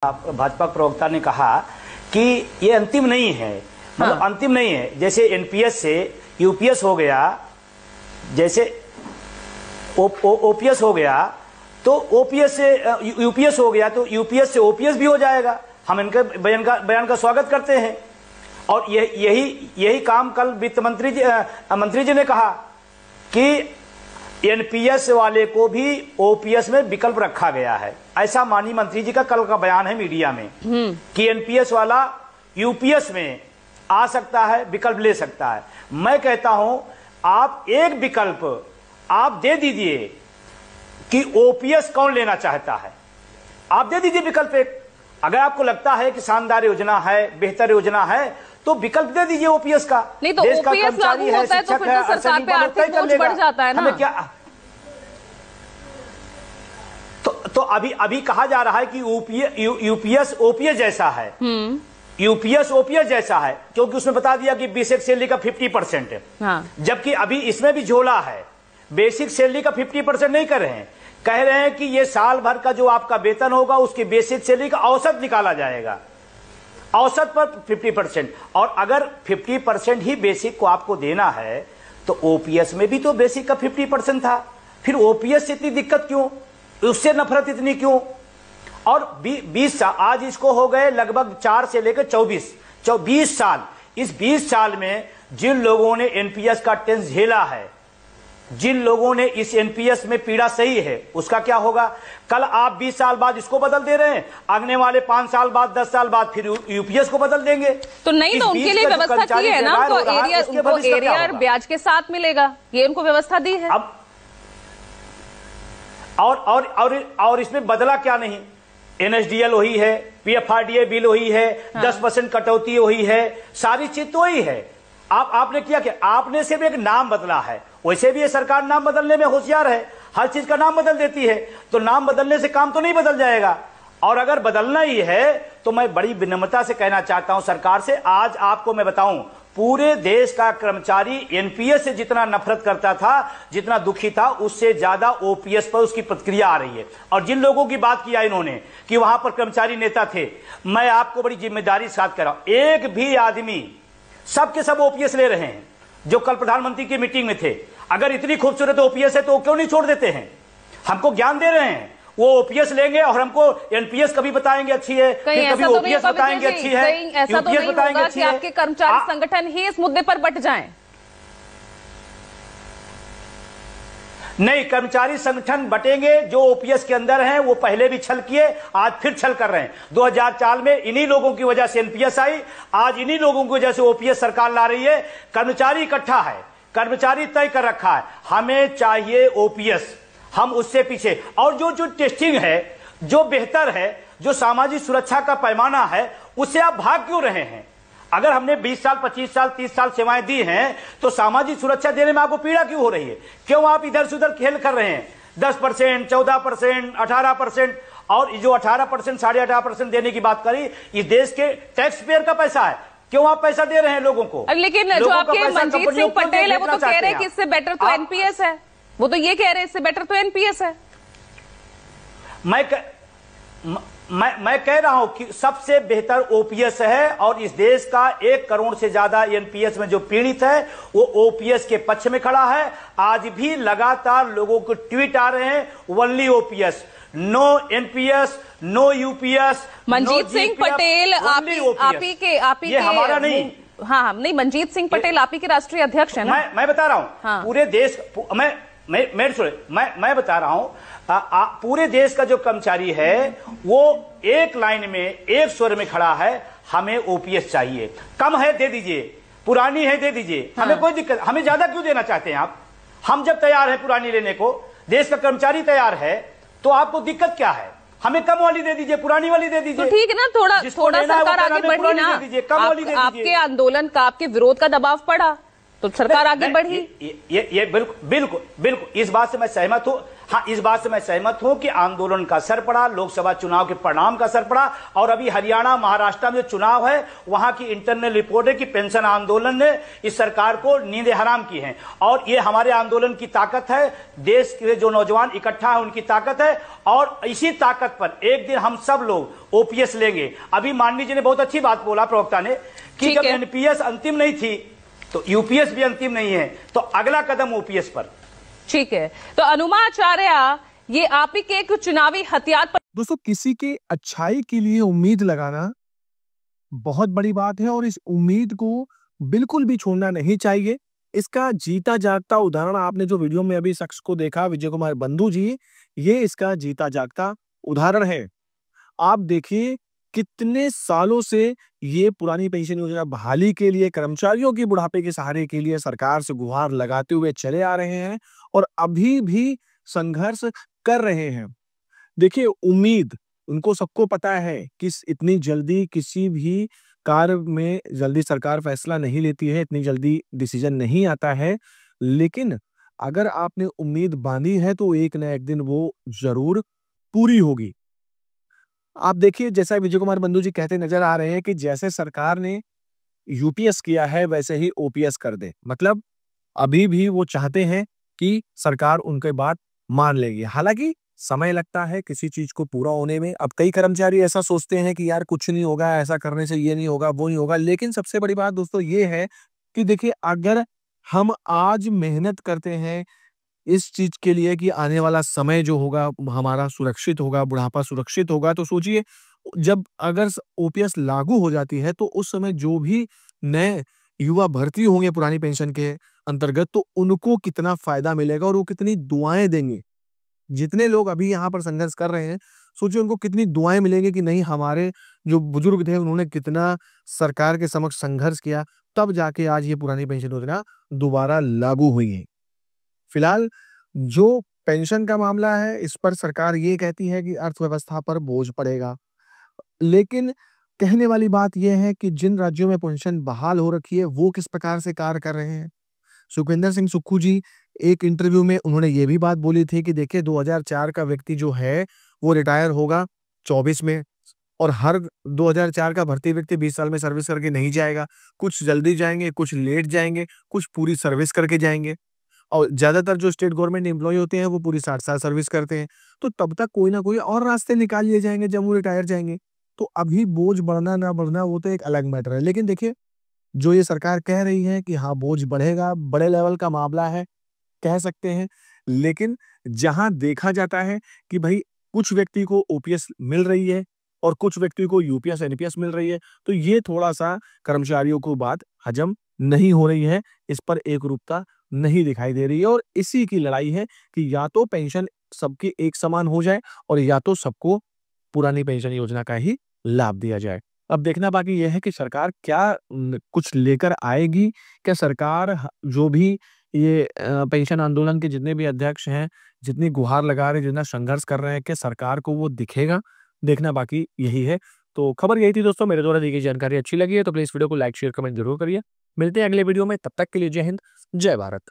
भाजपा प्रवक्ता ने कहा कि ये अंतिम नहीं है, मतलब अंतिम नहीं है। जैसे एनपीएस से यूपीएस हो गया, जैसे ओपीएस हो गया, तो ओपीएस से यूपीएस हो गया, तो यूपीएस से ओपीएस भी हो जाएगा। हम इनके बयान का स्वागत करते हैं। और यही काम कल वित्त मंत्री जी ने कहा कि एनपीएस वाले को भी ओपीएस में विकल्प रखा गया है। ऐसा माननीय मंत्री जी का कल का बयान है मीडिया में कि एनपीएस वाला यूपीएस में आ सकता है, विकल्प ले सकता है। मैं कहता हूं आप एक विकल्प आप दे दीजिए कि ओपीएस कौन लेना चाहता है, आप दे दीजिए विकल्प एक। अगर आपको लगता है कि शानदार योजना है, बेहतर योजना है, तो विकल्प दे दीजिए ओपीएस का। नहीं तो ओपीएस लागू होता है तो फिर तो सरकार पे आर्थिक बोझ बढ़ जाता है ना। हमें क्या तो अभी कहा जा रहा है कि यूपीएस ओपीएस जैसा है, यूपीएस ओपीएस जैसा है, क्योंकि उसमें बता दिया कि बेसिक सैलरी का 50% है। जबकि अभी इसमें भी झोला है, बेसिक सैलरी का 50% नहीं कर रहे हैं, कह रहे हैं कि ये साल भर का जो आपका वेतन होगा उसकी बेसिक सैलरी का औसत निकाला जाएगा, औसत पर 50%। और अगर 50% ही बेसिक को आपको देना है तो ओपीएस में भी तो बेसिक का 50% था, फिर ओपीएस से इतनी दिक्कत क्यों, उससे नफरत इतनी क्यों? और 20 साल आज इसको हो गए, लगभग 4 से लेकर 20 साल। इस 20 साल में जिन लोगों ने एनपीएस का टेंस झेला है, जिन लोगों ने इस एनपीएस में पीड़ा सही है, उसका क्या होगा? कल आप 20 साल बाद इसको बदल दे रहे हैं, आगने वाले 5 साल बाद, 10 साल बाद फिर यूपीएस को बदल देंगे। तो नहीं, तो उनके लिए व्यवस्था की है ना, तो एरियर ब्याज के साथ मिलेगा, ये उनको व्यवस्था दी है। अब और इसमें बदला क्या नहीं, एनएसडीएल वही है, पीएफआरडीए बिल वही है, 10% कटौती वही है, सारी चीज तो वही है। आपने किया क्या? आपने सिर्फ एक नाम बदला है। वैसे भी ये सरकार नाम बदलने में होशियार है, हर चीज का नाम बदल देती है, तो नाम बदलने से काम तो नहीं बदल जाएगा। और अगर बदलना ही है तो मैं बड़ी विनम्रता से कहना चाहता हूं सरकार से, आज आपको मैं बताऊं, पूरे देश का कर्मचारी एनपीएस से जितना नफरत करता था, जितना दुखी था, उससे ज्यादा ओपीएस पर उसकी प्रतिक्रिया आ रही है। और जिन लोगों की बात किया इन्होंने कि वहां पर कर्मचारी नेता थे, मैं आपको बड़ी जिम्मेदारी के साथ कह रहा हूं, एक भी आदमी, सबके सब ओपीएस ले रहे हैं जो कल प्रधानमंत्री की मीटिंग में थे। अगर इतनी खूबसूरत ओपीएस है तो क्यों नहीं छोड़ देते हैं? हमको ज्ञान दे रहे हैं, वो ओपीएस लेंगे और हमको एनपीएस कभी बताएंगे अच्छी है, कभी ओपीएस बताएंगे अच्छी है, ऐसा तो नहीं होगा कि आपके कर्मचारी संगठन ही इस मुद्दे पर बट जाएं। नहीं, कर्मचारी संगठन बटेंगे जो ओपीएस के अंदर हैं, वो पहले भी छल किए, आज फिर छल कर रहे हैं। 2004 में इन्हीं लोगों की वजह से एनपीएस आई, आज इन्हीं लोगों की वजह से ओपीएस सरकार ला रही है। कर्मचारी इकट्ठा है, कर्मचारी तय कर रखा है, हमें चाहिए ओपीएस, हम उससे पीछे। और जो टेस्टिंग है, जो बेहतर है, जो सामाजिक सुरक्षा का पैमाना है, उससे आप भाग क्यों रहे हैं? अगर हमने 20 साल, 25 साल, 30 साल सेवाएं दी हैं, तो सामाजिक सुरक्षा देने में आपको पीड़ा क्यों हो रही है? क्यों आप इधर से उधर खेल कर रहे हैं? 10%, 14%, 18%, और जो 18%, 18.5% देने की बात करी, इस देश के टैक्स पेयर का पैसा है, क्यों आप पैसा दे रहे हैं लोगों को? लेकिन जो आपके मंजीत सिंह पटेल है, वो तो कह रहे हैं कि इससे बेटर तो एनपीएस है, वो तो ये कह रहे हैं इससे बेटर तो एनपीएस है। मैं कह रहा हूं कि सबसे बेहतर ओपीएस है, और इस देश का 1 करोड़ से ज्यादा एनपीएस में जो पीड़ित है, वो ओपीएस के पक्ष में खड़ा है। आज भी लगातार लोगों को ट्वीट आ रहे हैं, only OPS, no NPS, no UPS. Manjeet Singh Patel आप ही के हमारा नहीं, हाँ नहीं, मंजीत सिंह पटेल आप ही के राष्ट्रीय अध्यक्ष है ना। मैं बता रहा हूं, पूरे देश, मैं बता रहा हूं, पूरे देश का जो कर्मचारी है वो एक लाइन में, एक स्वर में खड़ा है, हमें ओपीएस चाहिए। कम है दे दीजिए, पुरानी है दे दीजिए, हमें कोई दिक्कत, हमें ज्यादा क्यों देना चाहते हैं आप? हम जब तैयार है पुरानी लेने को, देश का कर्मचारी तैयार है, तो आपको दिक्कत क्या है? हमें कम वाली दे दीजिए, पुरानी वाली दे दीजिए। तो ठीक है ना, थोड़ा सरकार आगे बढ़ी ना, आपके आंदोलन का, आपके विरोध का दबाव पड़ा तो सरकार आगे बढ़ी। ये बिल्कुल इस बात से मैं सहमत हूं। हाँ, इस बात से मैं सहमत हूं कि आंदोलन का असर पड़ा, लोकसभा चुनाव के परिणाम का असर पड़ा। और अभी हरियाणा महाराष्ट्र में जो चुनाव है वहां की इंटरनल रिपोर्ट है कि पेंशन आंदोलन ने इस सरकार को नींदें हराम की हैं। और ये हमारे आंदोलन की ताकत है, देश के जो नौजवान इकट्ठा है उनकी ताकत है। और इसी ताकत पर एक दिन हम सब लोग ओपीएस लेंगे। अभी माननीय जी ने बहुत अच्छी बात बोला, प्रवक्ता ने, कि जब एनपीएस अंतिम नहीं थी तो यूपीएस भी अंतिम नहीं है, तो अगला कदम ओपीएस पर। ठीक है, तो अनुमाचार्य, ये आप ही के एक चुनावी हथियार पर। दोस्तों, किसी के अच्छाई के लिए उम्मीद लगाना बहुत बड़ी बात है और इस उम्मीद को बिल्कुल भी छोड़ना नहीं चाहिए। इसका जीता जागता उदाहरण आपने जो वीडियो में अभी शख्स को देखा, विजय कुमार बंधु जी, ये इसका जीता जागता उदाहरण है। आप देखिए कितने सालों से ये पुरानी पेंशन योजना बहाली के लिए, कर्मचारियों की बुढ़ापे के सहारे के लिए सरकार से गुहार लगाते हुए चले आ रहे हैं और अभी भी संघर्ष कर रहे हैं। देखिए, उम्मीद, उनको सबको पता है कि इतनी जल्दी किसी भी कार्य में जल्दी सरकार फैसला नहीं लेती है, इतनी जल्दी डिसीजन नहीं आता है। लेकिन अगर आपने उम्मीद बांधी है तो एक न एक दिन वो जरूर पूरी होगी। आप देखिए, जैसा विजय कुमार बंधु जी कहते नजर आ रहे हैं कि जैसे सरकार ने यूपीएस किया है वैसे ही ओपीएस कर दे। मतलब अभी भी वो चाहते हैं कि सरकार उनके बात मान लेगी। हालांकि समय लगता है किसी चीज को पूरा होने में। अब कई कर्मचारी ऐसा सोचते हैं कि यार कुछ नहीं होगा, ऐसा करने से ये नहीं होगा, वो नहीं होगा। लेकिन सबसे बड़ी बात दोस्तों ये है कि देखिए, अगर हम आज मेहनत करते हैं इस चीज के लिए कि आने वाला समय जो होगा हमारा सुरक्षित होगा, बुढ़ापा सुरक्षित होगा, तो सोचिए जब अगर ओपीएस लागू हो जाती है तो उस समय जो भी नए युवा भर्ती होंगे पुरानी पेंशन के अंतर्गत, तो उनको कितना फायदा मिलेगा और वो कितनी दुआएं देंगे। जितने लोग अभी यहाँ पर संघर्ष कर रहे हैं, सोचिए उनको कितनी दुआएं मिलेंगी कि नहीं, हमारे जो बुजुर्ग थे उन्होंने कितना सरकार के समक्ष संघर्ष किया, तब जाके आज ये पुरानी पेंशन योजना दोबारा लागू हुई है। फिलहाल जो पेंशन का मामला है, इस पर सरकार ये कहती है कि अर्थव्यवस्था पर बोझ पड़ेगा। लेकिन कहने वाली बात यह है कि जिन राज्यों में पेंशन बहाल हो रखी है वो किस प्रकार से कार्य कर रहे हैं। सुखविंदर सिंह सुक्खू जी एक इंटरव्यू में उन्होंने ये भी बात बोली थी कि देखिए 2004 का व्यक्ति जो है वो रिटायर होगा 24 में, और हर 2004 का भर्ती व्यक्ति 20 साल में सर्विस करके नहीं जाएगा। कुछ जल्दी जाएंगे, कुछ लेट जाएंगे, कुछ पूरी सर्विस करके जाएंगे। और ज्यादातर जो स्टेट गवर्नमेंट एम्प्लॉय होते हैं वो पूरी 60 साल सर्विस करते हैं। तो तब तक कोई ना कोई और रास्ते निकाल लिए जाएंगे जब वो रिटायर जाएंगे। तो अभी बोझ बढ़ना ना बढ़ना वो तो एक अलग मैटर है। लेकिन देखिए, जो ये सरकार कह रही है कि हाँ बोझ बढ़ेगा, बड़े लेवल का मामला है, कह सकते हैं। लेकिन जहां देखा जाता है कि भाई कुछ व्यक्ति को ओपीएस मिल रही है और कुछ व्यक्ति को यूपीएस एनपीएस मिल रही है, तो ये थोड़ा सा कर्मचारियों को बात हजम नहीं हो रही है, इस पर एक रूपता नहीं दिखाई दे रही है। और इसी की लड़ाई है कि या तो पेंशन सबकी एक समान हो जाए और या तो सबको पुरानी पेंशन योजना का ही लाभ दिया जाए। अब देखना बाकी यह है कि सरकार क्या कुछ लेकर आएगी। क्या सरकार जो भी ये पेंशन आंदोलन के जितने भी अध्यक्ष हैं, जितनी गुहार लगा रहे, जितना संघर्ष कर रहे हैं, कि सरकार को वो दिखेगा, देखना बाकी यही है। तो खबर यही थी दोस्तों, मेरे द्वारा दी गई जानकारी अच्छी लगी है तो प्लीज वीडियो को लाइक शेयर कमेंट जरूर करिए। मिलते हैं अगले वीडियो में, तब तक के लिए जय हिंद, जय भारत।